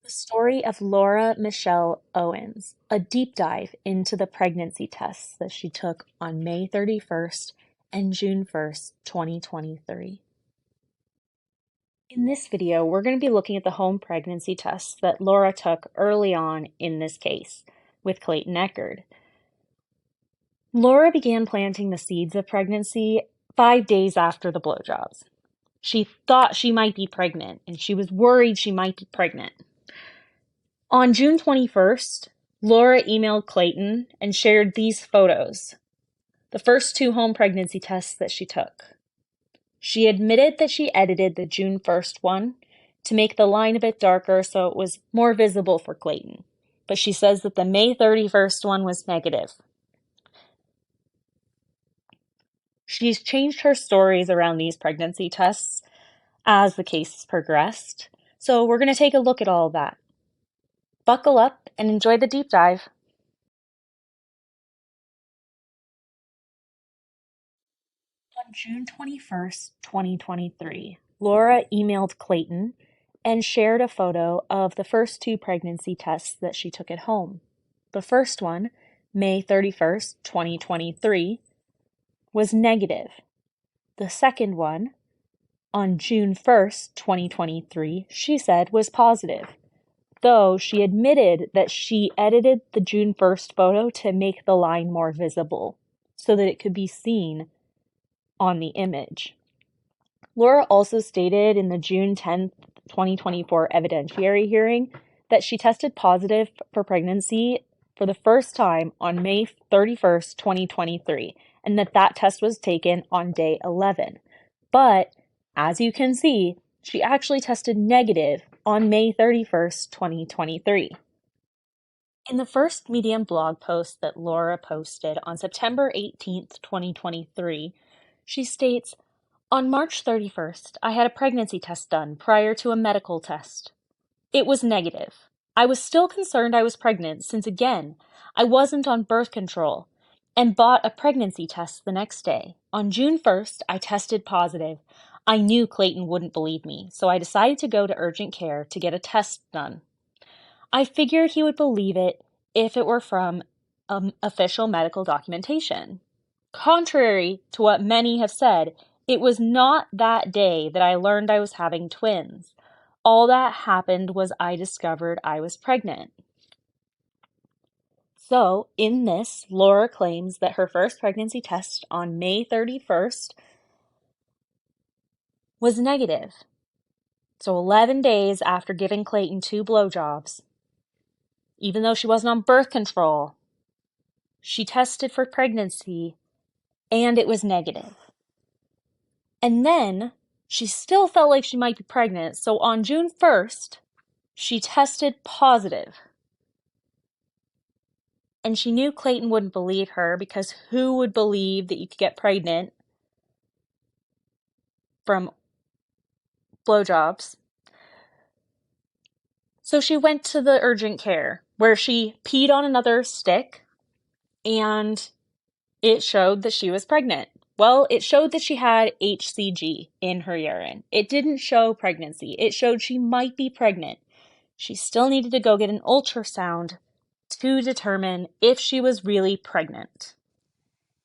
The story of Laura Michelle Owens, a deep dive into the pregnancy tests that she took on May 31st and June 1st, 2023. In this video, we're going to be looking at the home pregnancy tests that Laura took early on in this case with Clayton Eckerd. Laura began planting the seeds of pregnancy 5 days after the blowjobs. She thought she might be pregnant, and she was worried she might be pregnant. On June 21st, Laura emailed Clayton and shared these photos, the first 2 home pregnancy tests that she took. She admitted that she edited the June 1st one to make the line a bit darker so it was more visible for Clayton, but she says that the May 31st one was negative. She's changed her stories around these pregnancy tests as the case has progressed, so we're going to take a look at all of that. Buckle up and enjoy the deep dive. On June 21st, 2023, Laura emailed Clayton and shared a photo of the first 2 pregnancy tests that she took at home. The first one, May 31st, 2023, was negative. The second one, on June 1st, 2023, she said was positive, though she admitted that she edited the June 1st photo to make the line more visible so that it could be seen on the image. Laura also stated in the June 10th, 2024 evidentiary hearing that she tested positive for pregnancy for the first time on May 31st, 2023, and that test was taken on day 11. But, as you can see, she actually tested negative on May 31st, 2023. In the first Medium blog post that Laura posted on September 18th, 2023, she states, "On March 31st, I had a pregnancy test done prior to a medical test. It was negative. I was still concerned I was pregnant since, again, I wasn't on birth control, and bought a pregnancy test the next day. On June 1st, I tested positive. I knew Clayton wouldn't believe me, so I decided to go to urgent care to get a test done. I figured he would believe it if it were from official medical documentation. Contrary to what many have said, it was not that day that I learned I was having twins. All that happened was I discovered I was pregnant." So, in this, Laura claims that her first pregnancy test on May 31st was negative. So 11 days after giving Clayton 2 blowjobs, even though she wasn't on birth control, she tested for pregnancy and it was negative. And then she still felt like she might be pregnant, so on June 1st, she tested positive. And she knew Clayton wouldn't believe her because who would believe that you could get pregnant from blowjobs? So she went to the urgent care where she peed on another stick and it showed that she was pregnant. Well, it showed that she had HCG in her urine. It didn't show pregnancy. It showed she might be pregnant. She still needed to go get an ultrasound to determine if she was really pregnant.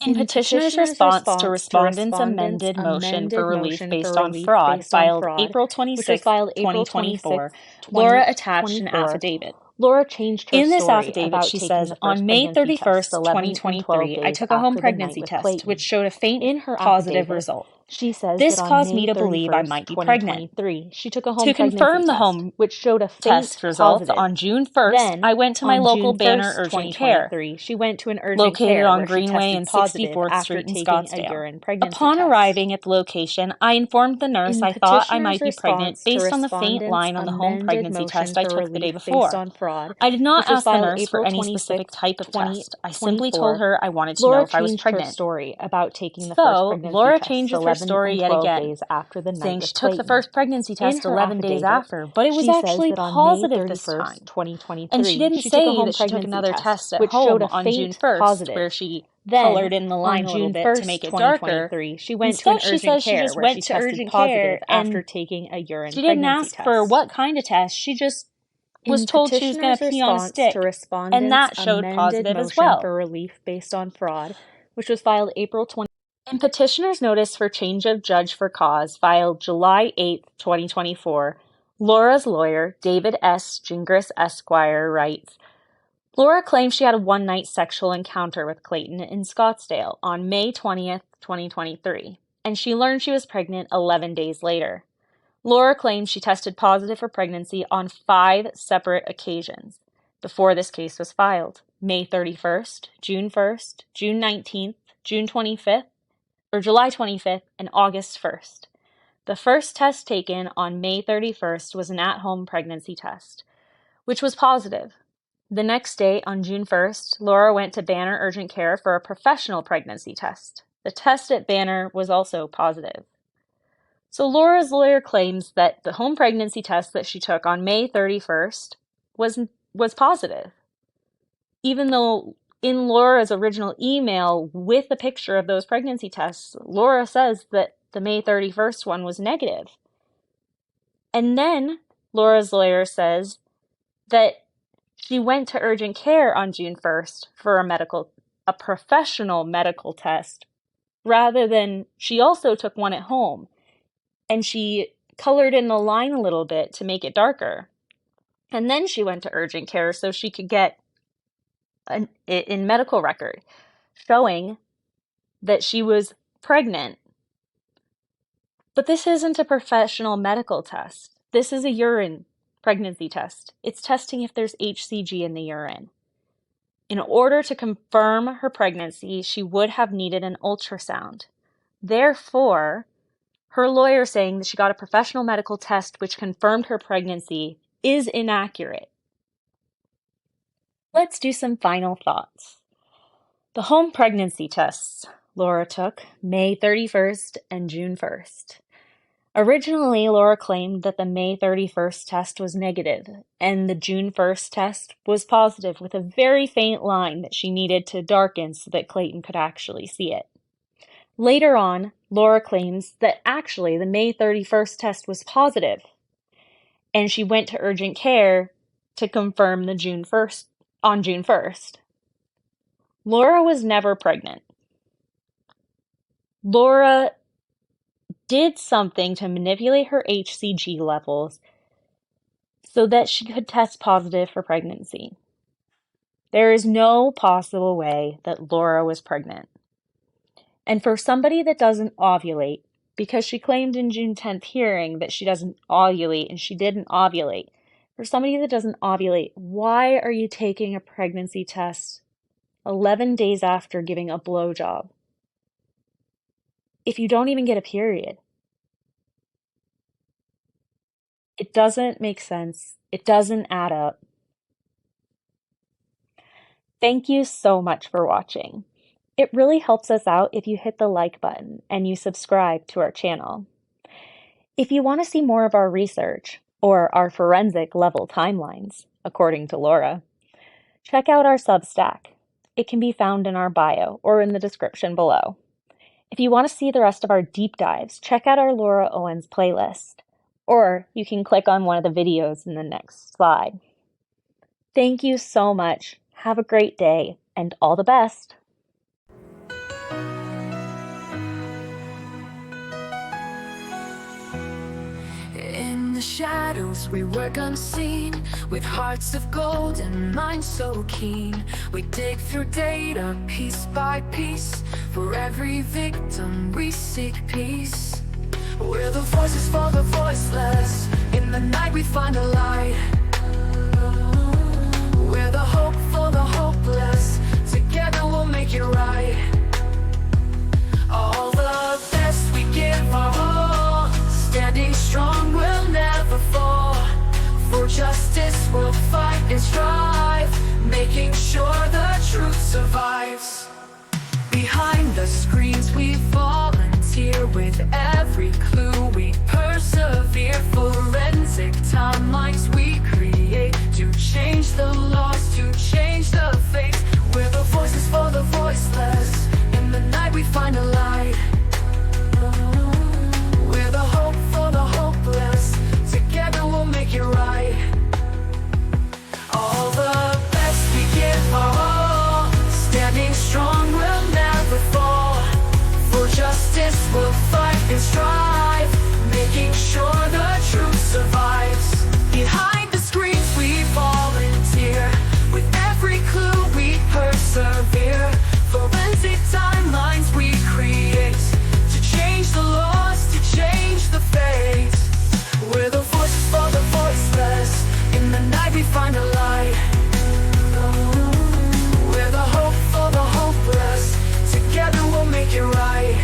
In petitioner's response to respondents' amended motion for relief based on fraud filed April 26, 2024, Laura attached an affidavit. Laura changed her In this story affidavit, about she taking says, the first on May pregnancy 31st, test 11 and 2023, 12 I days took a home after the pregnancy night with test, Clayton. which showed a faint In her positive affidavit, result. she says This that on caused May me to believe I 31st, might be pregnant. 2023, she took a home To pregnancy confirm the test, home which showed a faint test results, positive. on June 1st, Then, I went to my on local June Banner 1st, urgent care, 2023, she went to an urgent located care on where she Greenway tested and positive 64th after Street in taking a Scottsdale. urine pregnancy Upon test. arriving at the location, I informed the nurse In I thought I petitioner's might be pregnant response to based on the faint respondents' line on the home amended pregnancy motion test I for took the day relief based before. on fraud, I did not which was ask the filed nurse for April any specific 26, type of test. I simply 2024, told her I wanted to know Laura if I was changed her pregnant. story about taking the first So, pregnancy Laura test changes her 11 story and yet 12 again, days after the night saying with she took the Clayton. first pregnancy In test her 11 days affidavit, after, but it was she says actually that on May positive this 31st, time. 2023, And she didn't she took a say home that she took pregnancy another test, test at which showed home a on June faint 1st, positive. where she Then, colored in the line on a little June bit 1st, to make it darker. 2023, she went to an Instead, she urgent says she care just where went she to tested urgent positive care after and taking a urine she didn't pregnancy ask for test. what kind of test. She just was told she was going to pee on a stick, and that showed positive as well. For relief based on fraud, which was filed April 20. In petitioner's notice for change of judge for cause, filed July 8, 2024, Laura's lawyer, David S. Gingras Esquire, writes, Laura claims she had a one-night sexual encounter with Clayton in Scottsdale on May 20th, 2023, and she learned she was pregnant 11 days later. Laura claims she tested positive for pregnancy on 5 separate occasions before this case was filed: May 31st, June 1st, June 19th, June 25th, or July 25th, and August 1st. The first test taken on May 31st was an at-home pregnancy test, which was positive. The next day, on June 1st, Laura went to Banner Urgent Care for a professional pregnancy test. The test at Banner was also positive. So Laura's lawyer claims that the home pregnancy test that she took on May 31st was positive, even though in Laura's original email with the picture of those pregnancy tests, Laura says that the May 31st one was negative. And then Laura's lawyer says that she went to urgent care on June 1st for a professional medical test, rather than she also took one at home. And she colored in the line a little bit to make it darker. And then she went to urgent care so she could get in medical record showing that she was pregnant. But this isn't a professional medical test. This is a urine pregnancy test. It's testing if there's HCG in the urine. In order to confirm her pregnancy, she would have needed an ultrasound. Therefore, her lawyer saying that she got a professional medical test which confirmed her pregnancy is inaccurate. Let's do some final thoughts. The home pregnancy tests Laura took May 31st and June 1st. Originally, Laura claimed that the May 31st test was negative and the June 1st test was positive, with a very faint line that she needed to darken so that Clayton could actually see it. Later on, Laura claims that actually the May 31st test was positive, and she went to urgent care to confirm the June 1st. Laura was never pregnant. Laura did something to manipulate her HCG levels so that she could test positive for pregnancy. There is no possible way that Laura was pregnant. And for somebody that doesn't ovulate, because she claimed in June 10th hearing that she doesn't ovulate, and she didn't ovulate, for somebody that doesn't ovulate, why are you taking a pregnancy test 11 days after giving a blowjob if you don't even get a period? It doesn't make sense. It doesn't add up. Thank you so much for watching. It really helps us out if you hit the like button and you subscribe to our channel. If you want to see more of our research or our forensic level timelines, according to Laura, check out our Substack. It can be found in our bio or in the description below. If you want to see the rest of our deep dives, check out our Laura Owens playlist, or you can click on one of the videos in the next slide. Thank you so much. Have a great day and all the best. In the shadows we work unseen, with hearts of gold and minds so keen. We dig through data piece by piece. For every victim we seek peace. We're the voices for the voiceless. In the night we find a light. We're the hope for the hopeless. Together we'll make it right. All the best we give our all. Standing strong, we'll never fall. For justice we'll fight and strive, making sure the truth survives. Behind the screens we volunteer, with every clue we persevere. Forensic timelines we create to change the laws, to we find a light. We're the hope for the hopeless. Together we'll make it right.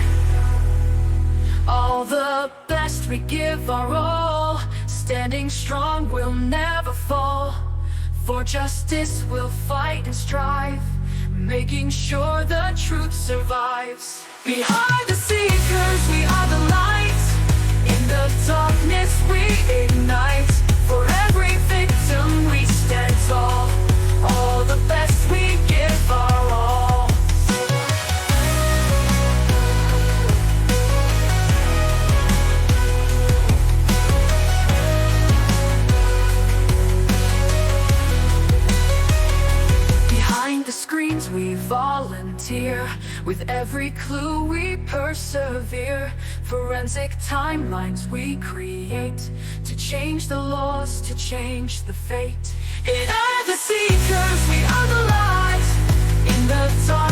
All the best we give our all. Standing strong, we'll never fall. For justice we'll fight and strive, making sure the truth survives. Behind the seekers, we are the light. In the darkness we ignite. For every victim we stand tall. All the best we give our all. Behind the screens we volunteer. With every clue we persevere. Forensic timelines we create. To change the laws, to change the fate. In the seekers, we are the light. In the dark